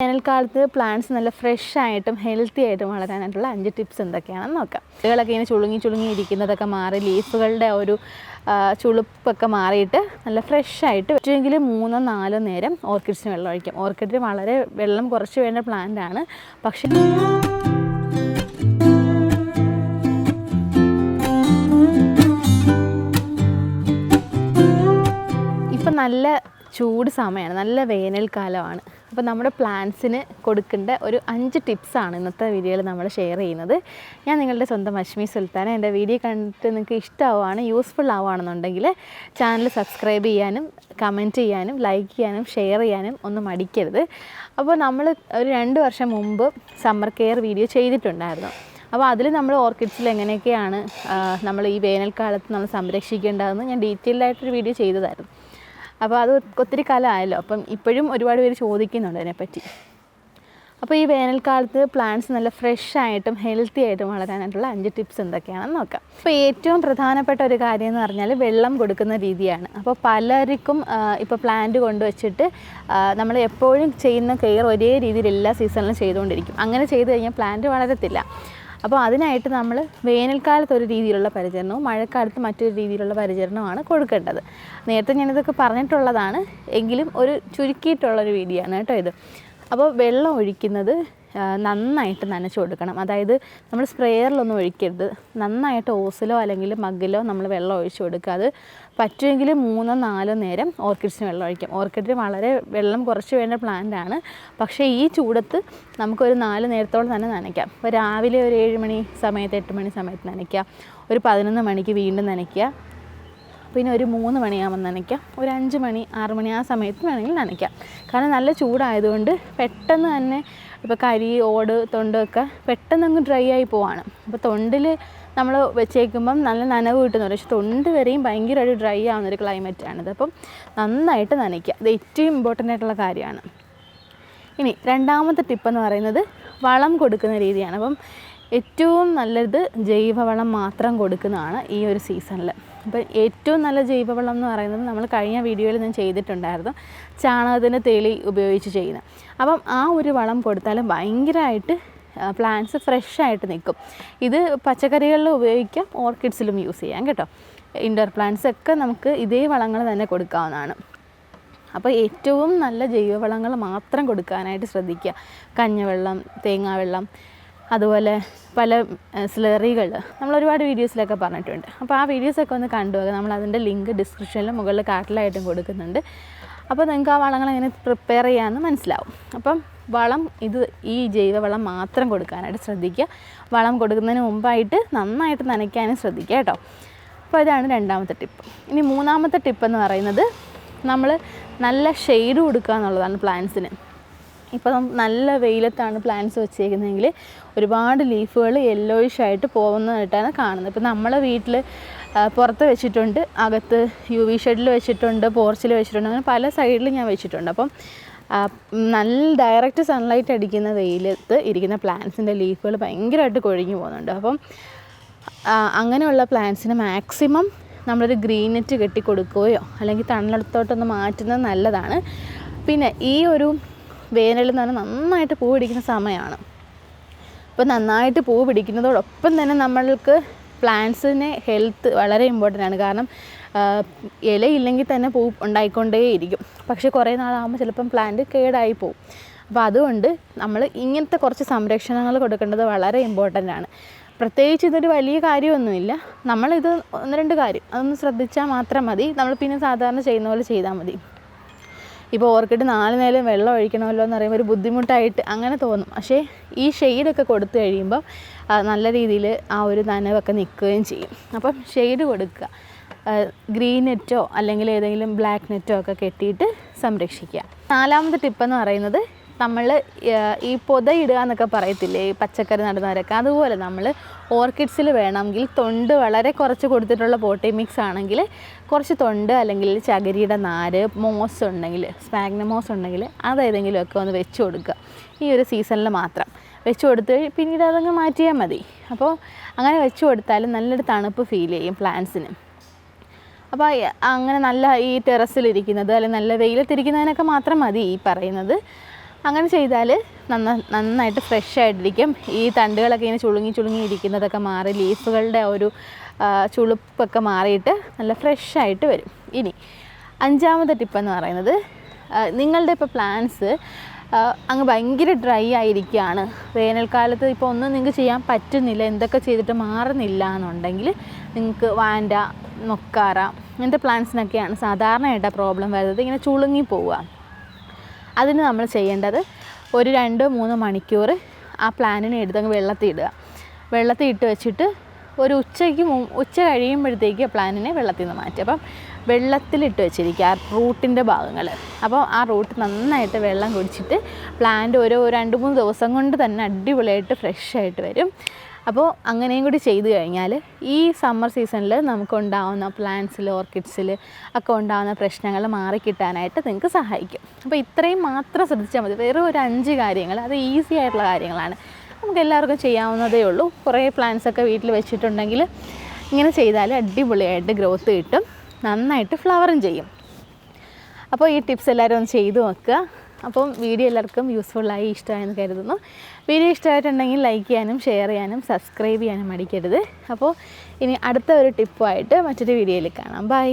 വേനൽക്കാലത്ത് പ്ലാന്റ്സ് നല്ല ഫ്രഷ് ആയിട്ടും ഹെൽത്തി ആയിട്ടും വളരാനായിട്ടുള്ള 5 ടിപ്സ് എന്തൊക്കെയാണെന്ന് നോക്കാം. ഇലകളൊക്കെ ഇങ്ങനെ ചുളുങ്ങി ഇരിക്കുന്നതൊക്കെ മാറി ലീഫുകളുടെ ഒരു ചുളുപ്പൊക്കെ മാറിയിട്ട് നല്ല ഫ്രഷ് ആയിട്ട് പറ്റുമെങ്കിൽ 3-4 നേരം ഓർക്കിഡ്സിന് വെള്ളം ഒഴിക്കാം. ഓർക്കിഡ് വളരെ വെള്ളം കുറച്ച് വേണ്ട പ്ലാന്റ് ആണ്. പക്ഷേ ഇപ്പം നല്ല ചൂട് സമയമാണ്, നല്ല വേനൽക്കാലമാണ്. അപ്പോൾ നമ്മുടെ പ്ലാന്റ്സിന് കൊടുക്കേണ്ട ഒരു 5 ടിപ്സാണ് ഇന്നത്തെ വീഡിയോയിൽ നമ്മൾ ഷെയർ ചെയ്യുന്നത്. ഞാൻ നിങ്ങളുടെ സ്വന്തം അശ്മി സുൽത്താന. എൻ്റെ വീഡിയോ കണ്ടിട്ട് നിങ്ങൾക്ക് ഇഷ്ടമാവുകയാണ്, യൂസ്ഫുൾ ആവുകയാണെന്നുണ്ടെങ്കിൽ ചാനൽ സബ്സ്ക്രൈബ് ചെയ്യാനും കമൻറ്റ് ചെയ്യാനും ലൈക്ക് ചെയ്യാനും ഷെയർ ചെയ്യാനും ഒന്നും മടിക്കരുത്. അപ്പോൾ നമ്മൾ ഒരു 2 വർഷം മുമ്പ് സമ്മർ കെയർ വീഡിയോ ചെയ്തിട്ടുണ്ടായിരുന്നു. അപ്പോൾ അതിൽ നമ്മൾ ഓർക്കിഡ്സിൽ എങ്ങനെയൊക്കെയാണ് നമ്മൾ ഈ വേനൽക്കാലത്ത് നമ്മൾ സംരക്ഷിക്കേണ്ടതെന്ന് ഞാൻ ഡീറ്റെയിൽഡായിട്ടൊരു വീഡിയോ ചെയ്തതായിരുന്നു. അപ്പോൾ അത് ഒത്തിരി കാലമായല്ലോ, അപ്പം ഇപ്പോഴും ഒരുപാട് പേര് ചോദിക്കുന്നുണ്ട് അതിനെപ്പറ്റി. അപ്പോൾ ഈ വേനൽക്കാലത്ത് പ്ലാന്റ്സ് നല്ല ഫ്രഷ് ആയിട്ടും ഹെൽത്തി ആയിട്ടും വളരാനായിട്ടുള്ള 5 ടിപ്സ് എന്തൊക്കെയാണെന്ന് നോക്കാം. അപ്പോൾ ഏറ്റവും പ്രധാനപ്പെട്ട ഒരു കാര്യം എന്ന് പറഞ്ഞാൽ വെള്ളം കൊടുക്കുന്ന രീതിയാണ്. അപ്പോൾ പലർക്കും ഇപ്പോൾ പ്ലാന്റ് കൊണ്ടുവച്ചിട്ട് നമ്മൾ എപ്പോഴും ചെയ്യുന്ന കെയർ ഒരേ രീതിയിൽ എല്ലാ സീസണിലും ചെയ്തുകൊണ്ടിരിക്കും. അങ്ങനെ ചെയ്ത് കഴിഞ്ഞാൽ പ്ലാന്റ് വളരത്തില്ല. അപ്പോൾ അതിനായിട്ട് നമ്മൾ വേനൽക്കാലത്ത് ഒരു രീതിയിലുള്ള പരിചരണവും മഴക്കാലത്ത് മറ്റൊരു രീതിയിലുള്ള പരിചരണവുമാണ് കൊടുക്കേണ്ടത്. നേരത്തെ ഞാനിതൊക്കെ പറഞ്ഞിട്ടുള്ളതാണ്, എങ്കിലും ഒരു ചുരുക്കിയിട്ടുള്ളൊരു വീഡിയോ ആണ് കേട്ടോ ഇത്. അപ്പോൾ വെള്ളം ഒഴിക്കുന്നത് നന്നായിട്ട് നനച്ച് കൊടുക്കണം. അതായത് നമ്മൾ സ്പ്രേയറിലൊന്നും ഒഴിക്കരുത്. നന്നായിട്ട് ഓസിലോ അല്ലെങ്കിൽ മഗ്ഗിലോ നമ്മൾ വെള്ളം ഒഴിച്ച് കൊടുക്കുക. അത് പറ്റുമെങ്കിൽ 3-4 നേരം ഓർക്കിഡ്സിന് വെള്ളം ഒഴിക്കാം. ഓർക്കിഡിന് വളരെ വെള്ളം കുറച്ച് വേണ്ട പ്ലാന്റ് ആണ്. പക്ഷേ ഈ ചൂടത്ത് നമുക്കൊരു 4 നേരത്തോളം തന്നെ നനയ്ക്കാം. അപ്പോൾ രാവിലെ ഒരു 7 മണി സമയത്ത് 8 മണി സമയത്ത് നനയ്ക്കുക, ഒരു 11 മണിക്ക് വീണ്ടും നനയ്ക്കുക, പിന്നെ ഒരു 3 മണിയാകുമ്പോൾ നനയ്ക്കാം, ഒരു 5 മണി 6 മണി ആ സമയത്ത് വേണമെങ്കിൽ നനയ്ക്കാം. കാരണം നല്ല ചൂടായതുകൊണ്ട് പെട്ടെന്ന് തന്നെ ഇപ്പോൾ കരി ഓട് തൊണ്ടൊക്കെ പെട്ടെന്ന് അങ്ങ് ഡ്രൈ ആയി പോവാണ്. അപ്പോൾ തൊണ്ടിൽ നമ്മൾ വെച്ചേക്കുമ്പം നല്ല നനവ് കിട്ടുന്നുണ്ട്, പക്ഷേ തൊണ്ട് വരെയും ഭയങ്കരമായിട്ട് ഡ്രൈ ആവുന്നൊരു ക്ലൈമറ്റാണിത്. അപ്പം നന്നായിട്ട് നനയ്ക്കുക, അത് ഏറ്റവും ഇമ്പോർട്ടൻ്റ് ആയിട്ടുള്ള കാര്യമാണ്. ഇനി രണ്ടാമത്തെ ടിപ്പെന്ന് പറയുന്നത് വളം കൊടുക്കുന്ന രീതിയാണ്. അപ്പം ഏറ്റവും നല്ലത് ജൈവവളം മാത്രം കൊടുക്കുന്നതാണ് ഈ ഒരു സീസണിൽ. അപ്പം ഏറ്റവും നല്ല ജൈവവളം എന്ന് പറയുന്നത് നമ്മൾ കഴിഞ്ഞ വീഡിയോയിൽ ഞാൻ ചെയ്തിട്ടുണ്ടായിരുന്നു, ചാണകത്തിൻ്റെ തെളി ഉപയോഗിച്ച് ചെയ്യുന്നത്. അപ്പം ആ ഒരു വളം കൊടുത്താലും ഭയങ്കരമായിട്ട് പ്ലാന്റ്സ് ഫ്രഷായിട്ട് നിൽക്കും. ഇത് പച്ചക്കറികളിൽ ഉപയോഗിക്കാം, ഓർക്കിഡ്സിലും യൂസ് ചെയ്യാം കേട്ടോ. ഇൻഡോർ പ്ലാന്റ്സ് ഒക്കെ നമുക്ക് ഇതേ വളങ്ങൾ തന്നെ കൊടുക്കാവുന്നതാണ്. അപ്പോൾ ഏറ്റവും നല്ല ജൈവവളങ്ങൾ മാത്രം കൊടുക്കാനായിട്ട് ശ്രദ്ധിക്കുക. കഞ്ഞിവെള്ളം, തേങ്ങാവെള്ളം, അതുപോലെ പല സ്ലറികൾ നമ്മൾ ഒരുപാട് വീഡിയോസിലൊക്കെ പറഞ്ഞിട്ടുണ്ട്. അപ്പോൾ ആ വീഡിയോസൊക്കെ ഒന്ന് കണ്ടുപോകുക. നമ്മൾ അതിൻ്റെ ലിങ്ക് ഡിസ്ക്രിപ്ഷനിലും മുകളിൽ കാർട്ടിലായിട്ടും കൊടുക്കുന്നുണ്ട്. അപ്പോൾ നിങ്ങൾക്ക് ആ വളങ്ങൾ എങ്ങനെ പ്രിപ്പയർ ചെയ്യാമെന്ന് മനസ്സിലാവും. അപ്പം വളം ഈ ജൈവവളം മാത്രം കൊടുക്കാനായിട്ട് ശ്രദ്ധിക്കുക. വളം കൊടുക്കുന്നതിന് മുമ്പായിട്ട് നന്നായിട്ട് നനയ്ക്കാനും ശ്രദ്ധിക്കുക കേട്ടോ. അപ്പോൾ ഇതാണ് രണ്ടാമത്തെ ടിപ്പ്. ഇനി മൂന്നാമത്തെ ടിപ്പെന്ന് പറയുന്നത് നമ്മൾ നല്ല ഷെയ്ഡ് കൊടുക്കുക എന്നുള്ളതാണ് പ്ലാന്റ്സിന്. ഇപ്പോൾ നല്ല വെയിലത്താണ് പ്ലാന്റ്സ് വെച്ചേക്കുന്നതെങ്കിൽ ഒരുപാട് ലീഫുകൾ യെല്ലോയിഷ് ആയിട്ട് പോകുന്നതായിട്ടാണ് കാണുന്നത്. ഇപ്പോൾ നമ്മളെ വീട്ടിൽ പുറത്ത് വെച്ചിട്ടുണ്ട്, അകത്ത് UV ഷെഡിൽ വെച്ചിട്ടുണ്ട്, പോർച്ചിൽ വെച്ചിട്ടുണ്ട്, അങ്ങനെ പല സൈഡിലും ഞാൻ വെച്ചിട്ടുണ്ട്. അപ്പം നല്ല ഡയറക്റ്റ് സൺലൈറ്റ് അടിക്കുന്ന വെയിലത്ത് ഇരിക്കുന്ന പ്ലാന്റ്സിൻ്റെ ലീഫുകൾ ഭയങ്കരമായിട്ട് കൊഴിഞ്ഞു പോകുന്നുണ്ട്. അപ്പം അങ്ങനെയുള്ള പ്ലാന്റ്സിന് മാക്സിമം നമ്മളൊരു ഗ്രീൻ നെറ്റ് കെട്ടി കൊടുക്കുകയോ അല്ലെങ്കിൽ തണലത്തോട്ടൊന്ന് മാറ്റുന്നത് നല്ലതാണ്. പിന്നെ ഈ ഒരു വേനലിൽ എന്ന് പറഞ്ഞാൽ നന്നായിട്ട് പൂ പിടിക്കുന്ന സമയമാണ്. അപ്പോൾ നന്നായിട്ട് പൂ പിടിക്കുന്നതോടൊപ്പം തന്നെ നമ്മൾക്ക് പ്ലാന്റ്സിന് ഹെൽത്ത് വളരെ ഇമ്പോർട്ടൻ്റ് ആണ്. കാരണം ഇലയില്ലെങ്കിൽ തന്നെ പൂ ഉണ്ടായിക്കൊണ്ടേയിരിക്കും. പക്ഷേ കുറേ നാളാകുമ്പോൾ ചിലപ്പം പ്ലാന്റ് കേടായി പോവും. അപ്പോൾ അതുകൊണ്ട് നമ്മൾ ഇങ്ങനത്തെ കുറച്ച് സംരക്ഷണങ്ങൾ കൊടുക്കേണ്ടത് വളരെ ഇമ്പോർട്ടൻ്റ് ആണ്. പ്രത്യേകിച്ച് ഇതൊരു വലിയ കാര്യമൊന്നുമില്ല, നമ്മളിത് 1-2 കാര്യം അതൊന്ന് ശ്രദ്ധിച്ചാൽ മാത്രം മതി. നമ്മൾ പിന്നെ സാധാരണ ചെയ്യുന്ന പോലെ ചെയ്താൽ മതി. ഇപ്പോൾ ഓർക്കിഡ് 4 നേരം വെള്ളം ഒഴിക്കണമല്ലോ എന്ന് പറയുമ്പോൾ ഒരു ബുദ്ധിമുട്ടായിട്ട് അങ്ങനെ തോന്നും. പക്ഷേ ഈ ഷെയ്ഡൊക്കെ കൊടുത്തു കഴിയുമ്പോൾ നല്ല രീതിയിൽ ആ ഒരു നനവൊക്കെ നിൽക്കുകയും ചെയ്യും. അപ്പം ഷെയ്ഡ് കൊടുക്കുക, ഗ്രീൻ നെറ്റോ അല്ലെങ്കിൽ ഏതെങ്കിലും ബ്ലാക്ക് നെറ്റോ ഒക്കെ കെട്ടിയിട്ട് സംരക്ഷിക്കുക. 4ാമത്തെ ടിപ്പെന്ന് പറയുന്നത് നമ്മൾ ഈ പൊതയിടുക എന്നൊക്കെ പറയത്തില്ലേ ഈ പച്ചക്കറി നടുന്നവരൊക്കെ, അതുപോലെ നമ്മൾ ഓർക്കിഡ്സിൽ വേണമെങ്കിൽ തൊണ്ട് വളരെ കുറച്ച് കൊടുത്തിട്ടുള്ള പോട്ടി മിക്സ് ആണെങ്കിൽ കുറച്ച് തൊണ്ട് അല്ലെങ്കിൽ ചകിരിയുടെ നാര്, മോസ് ഉണ്ടെങ്കിൽ സ്പാഗ്നമോസ് ഉണ്ടെങ്കിൽ അതേതെങ്കിലുമൊക്കെ ഒന്ന് വെച്ച് കൊടുക്കുക. ഈ ഒരു സീസണിൽ മാത്രം വെച്ച് കൊടുത്ത് പിന്നീട് അതങ്ങ് മാറ്റിയാൽ മതി. അപ്പോൾ അങ്ങനെ വെച്ച് കൊടുത്താലും നല്ലൊരു തണുപ്പ് ഫീൽ ചെയ്യും പ്ലാന്റ്സിന്. അപ്പോൾ അങ്ങനെ നല്ല ഈ ടെറസിലിരിക്കുന്നത് അല്ലെങ്കിൽ നല്ല വെയിലത്തിരിക്കുന്നതിനൊക്കെ മാത്രം മതി ഈ പറയുന്നത്. അങ്ങനെ ചെയ്താൽ നന്നായിട്ട് ഫ്രഷ് ആയിട്ടിരിക്കും. ഈ തണ്ടുകളൊക്കെ ഇങ്ങനെ ചുളുങ്ങി ഇരിക്കുന്നതൊക്കെ മാറി ലീഫുകളുടെ ഒരു ചുളുപ്പൊക്കെ മാറിയിട്ട് നല്ല ഫ്രഷ് ആയിട്ട് വരും. ഇനി 5ാമത്തെ ടിപ്പെന്ന് പറയുന്നത്, നിങ്ങളുടെ ഇപ്പോൾ പ്ലാന്റ്സ് അങ്ങ് ഭയങ്കര ഡ്രൈ ആയിരിക്കുകയാണ്, വേനൽക്കാലത്ത് ഇപ്പോൾ ഒന്നും നിങ്ങൾക്ക് ചെയ്യാൻ പറ്റുന്നില്ല, എന്തൊക്കെ ചെയ്തിട്ട് മാറുന്നില്ല എന്നുണ്ടെങ്കിൽ നിങ്ങൾക്ക് വാൻഡ, മൊക്കാര ഇങ്ങനത്തെ പ്ലാന്റ്സിനൊക്കെയാണ് സാധാരണയായിട്ട് പ്രോബ്ലം വരുന്നത്, ഇങ്ങനെ ചുളുങ്ങി പോവുക. അതിന് നമ്മൾ ചെയ്യേണ്ടത് ഒരു 2-3 മണിക്കൂർ ആ പ്ലാന്റിനെ എടുത്തങ്ങ് വെള്ളത്തിൽ ഇട്ട് വെച്ചിട്ട് ഒരു ഉച്ച കഴിയുമ്പോഴത്തേക്ക് പ്ലാന്റിനെ വെള്ളത്തിൽ നിന്ന് മാറ്റുക. അപ്പം വെള്ളത്തിലിട്ട് വെച്ചിരിക്കുക ആ റൂട്ടിൻ്റെ ഭാഗങ്ങൾ. അപ്പോൾ ആ റൂട്ട് നന്നായിട്ട് വെള്ളം കുടിച്ചിട്ട് പ്ലാന്റ് ഒരു 2-3 ദിവസം കൊണ്ട് തന്നെ അടിപൊളിയായിട്ട് ഫ്രഷ് ആയിട്ട് വരും. അപ്പോൾ അങ്ങനെയും കൂടി ചെയ്ത് കഴിഞ്ഞാൽ ഈ സമ്മർ സീസണിൽ നമുക്കുണ്ടാവുന്ന പ്ലാന്റ്സിൽ, ഓർക്കിഡ്സിൽ ഒക്കെ ഉണ്ടാകുന്ന പ്രശ്നങ്ങൾ മാറിക്കിട്ടാനായിട്ട് നിങ്ങൾക്ക് സഹായിക്കും. അപ്പോൾ ഇത്രയും മാത്രം ശ്രദ്ധിച്ചാൽ മതി. വേറെ ഒരു 5 കാര്യങ്ങൾ, അത് ഈസി ആയിട്ടുള്ള കാര്യങ്ങളാണ്, നമുക്ക് എല്ലാവർക്കും ചെയ്യാവുന്നതേ ഉള്ളൂ. കുറേ പ്ലാന്റ്സൊക്കെ വീട്ടിൽ വെച്ചിട്ടുണ്ടെങ്കിൽ ഇങ്ങനെ ചെയ്താൽ അടിപൊളിയായിട്ട് ഗ്രോത്ത് കിട്ടും, നന്നായിട്ട് ഫ്ലവറും ചെയ്യും. അപ്പോൾ ഈ ടിപ്സ് എല്ലാവരും ഒന്ന് ചെയ്തു നോക്കുക. അപ്പം വീഡിയോ എല്ലാവർക്കും യൂസ്ഫുള്ളായി ഇഷ്ടമായെന്ന് കരുതുന്നു. വീഡിയോ ഇഷ്ടമായിട്ടുണ്ടെങ്കിൽ ലൈക്ക് ചെയ്യാനും ഷെയർ ചെയ്യാനും സബ്സ്ക്രൈബ് ചെയ്യാനും മടിക്കരുത്. അപ്പോൾ ഇനി അടുത്ത ഒരു ടിപ്പുമായിട്ട് മറ്റൊരു വീഡിയോയിൽ കാണാം. ബൈ.